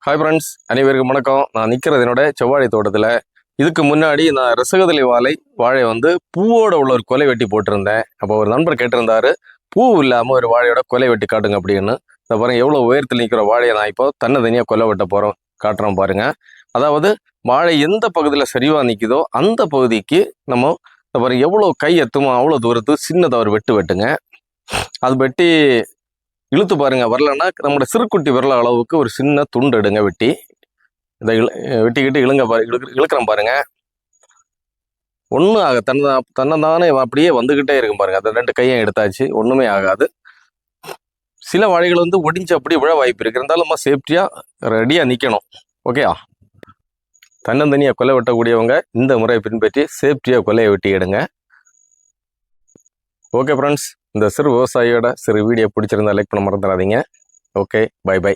Hi friends, அனைவருக்கும் வணக்கம். நான் நிற்கிறது என்னோட செவ்வாழை தோட்டத்தில். இதுக்கு முன்னாடி நான் ரசகதலை வாழை பூவோட உள்ள ஒரு கொலை வெட்டி போட்டிருந்தேன். அப்போ ஒரு நண்பர் கேட்டிருந்தாரு, பூ இல்லாமல் ஒரு வாழையோட கொலை வெட்டி காட்டுங்க அப்படின்னு. இந்த பாருங்க, எவ்வளோ உயரத்தில் நிற்கிற வாழையை நான் இப்போ தனியாக கொலை வெட்ட போகிறோம், காட்டுறோம் பாருங்க. அதாவது வாழை எந்த பகுதியில் சரிவாக நிற்குதோ அந்த பகுதிக்கு நம்ம இந்த பாருங்க எவ்வளோ கை எத்துமோ அவ்வளோ தூரத்துக்கு சின்னதாக ஒரு வெட்டுங்க. அது வெட்டி இழுத்து பாருங்க, வரலன்னா நம்மளோட சிறுக்குட்டி விரல அளவுக்கு ஒரு சின்ன துண்டு எடுங்க, வெட்டி இதை வெட்டிக்கிட்டு இழுக்கிறோம் பாருங்க. ஒன்றும் ஆக தன்னைதானே அப்படியே வந்துக்கிட்டே இருக்கும் பாருங்க. அதை 2 கையும் எடுத்தாச்சு, ஒன்றுமே ஆகாது. சில வாழைகள் ஒடிஞ்சு அப்படியே விழ வாய்ப்பு இருக்கு, இருந்தாலும் நம்ம சேஃப்டியாக ரெடியாக நிற்கணும். ஓகேயா? தன்னந்தனியாக கொலை வெட்டக்கூடியவங்க இந்த முறையை பின்பற்றி சேஃப்டியாக கொலையை வெட்டி எடுங்க. ஓகே ஃப்ரெண்ட்ஸ், இந்த சிறு விவசாயியோட சிறு வீடியோ பிடிச்சிருந்தா லைக் பண்ண மறந்துடாதீங்க. Okay, bye by.